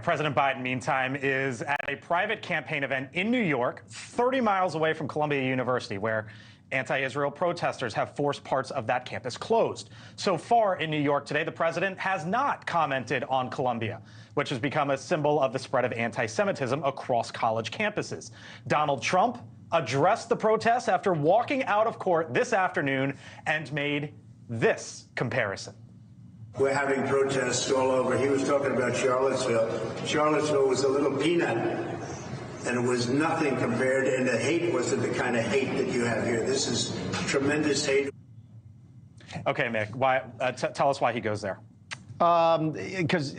President Biden, meantime, is at a private campaign event in New York, 30 miles away from Columbia University, where anti-Israel protesters have forced parts of that campus closed. So far in New York today, the president has not commented on Columbia, which has become a symbol of the spread of anti-Semitism across college campuses. Donald Trump addressed the protests after walking out of court this afternoon and made this comparison. We're having protests all over. He was talking about Charlottesville. Charlottesville was a little peanut, and it was nothing compared, and the hate wasn't the kind of hate that you have here. This is tremendous hate. Okay, Mick, why, tell us why he goes there. Because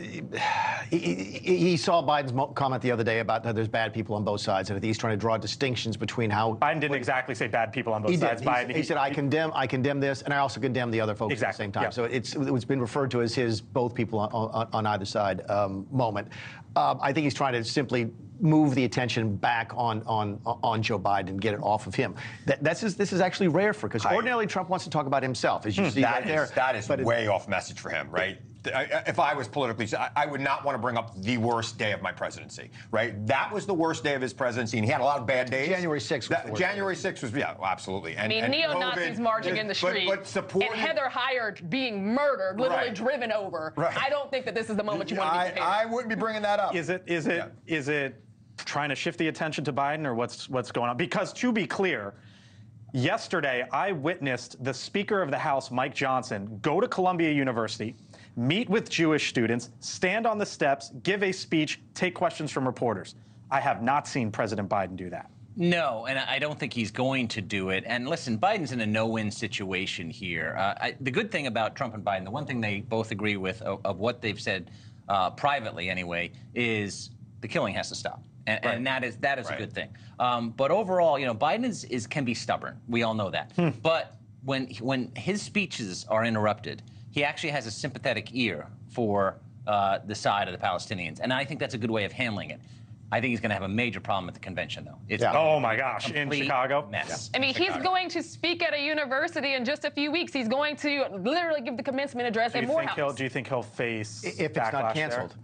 he saw Biden's comment the other day about how there's bad people on both sides, and he's trying to draw distinctions between how Biden didn't exactly say bad people on both sides. He said, I condemn this, and I also condemn the other folks at the same time. Yeah. So it's been referred to as his both people on either side moment. I think he's trying to simply move the attention back on Joe Biden and get it off of him. This is actually rare because ordinarily Trump wants to talk about himself, as you see right there. That is way off message for him, right? If I was politically, I would not want to bring up the worst day of my presidency, right? That was the worst day of his presidency, and he had a lot of bad days. January 6th was January 6th was, yeah, absolutely. And neo-Nazis marching in the street, and Heather Heyer being murdered, literally driven over. Right. I don't think that this is the moment you want to be prepared. I wouldn't be bringing that up. Is it trying to shift the attention to Biden, or what's going on? Because to be clear, yesterday I witnessed the Speaker of the House, Mike Johnson, go to Columbia University, meet with Jewish students, stand on the steps, give a speech, take questions from reporters. I have not seen President Biden do that. No, and I don't think he's going to do it. And listen, Biden's in a no-win situation here. The good thing about Trump and Biden, the one thing they both agree with of what they've said privately anyway, is the killing has to stop. And that is a good thing. But overall, Biden can be stubborn. We all know that. But when his speeches are interrupted, he actually has a sympathetic ear for the side of the Palestinians. And I think that's a good way of handling it. I think he's going to have a major problem at the convention, though. It's oh, my gosh, in Chicago? Mess. I mean, he's going to speak at a university in just a few weeks. He's going to literally give the commencement address at Morehouse. Do you think he'll face if it's not canceled?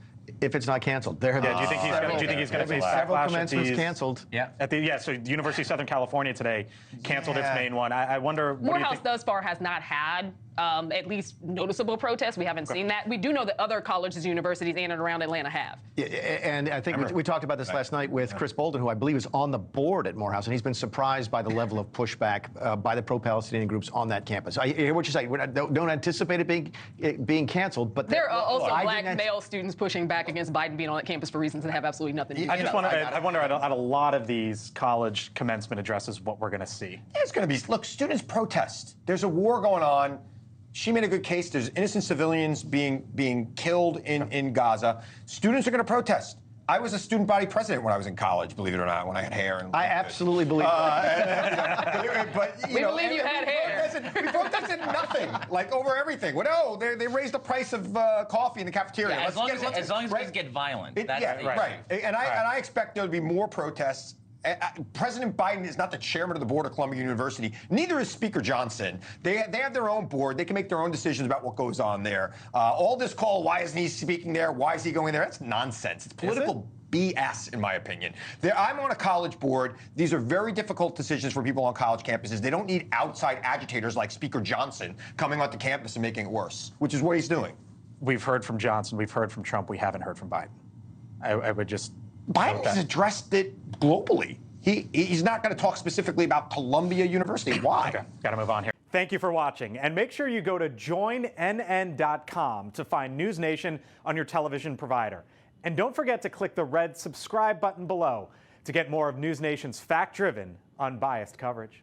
If it's not canceled, do you think he's going to face several backlash commencements canceled? Yeah. So the University of Southern California today canceled its main one. I wonder. Morehouse thus far has not had at least noticeable protests. We haven't seen that. We do know that other colleges, universities, in and around Atlanta have. Yeah, and I think we talked about this last night with Chris Bolden, who I believe is on the board at Morehouse, and he's been surprised by the level of pushback by the pro-Palestinian groups on that campus. I hear what you're saying. Don't anticipate it being canceled, but there are also black male students pushing back against Biden being on that campus for reasons that have absolutely nothing to do with it. I wonder at a lot of these college commencement addresses what we're going to see. It's going to be, look, students protest. There's a war going on. She made a good case. There's innocent civilians being killed in Gaza. Students are going to protest. I was a student body president when I was in college, believe it or not, when I had hair. And I absolutely believe that. We believe you had hair. We protested nothing, like over everything. Well, no, they raised the price of coffee in the cafeteria. Yeah, as long as it doesn't get violent. Right. And I expect there to be more protests. President Biden is not the chairman of the board of Columbia University. Neither is Speaker Johnson. They have their own board. They can make their own decisions about what goes on there. All this call, why isn't he speaking there? Why is he going there? That's nonsense. It's political BS, in my opinion. I'm on a college board. These are very difficult decisions for people on college campuses. They don't need outside agitators like Speaker Johnson coming onto campus and making it worse, which is what he's doing. We've heard from Johnson. We've heard from Trump. We haven't heard from Biden. I would just... Biden has addressed it globally. He's not going to talk specifically about Columbia University. Why? Okay, got to move on here. Thank you for watching, and make sure you go to joinnn.com to find NewsNation on your television provider. And don't forget to click the red subscribe button below to get more of NewsNation's fact-driven, unbiased coverage.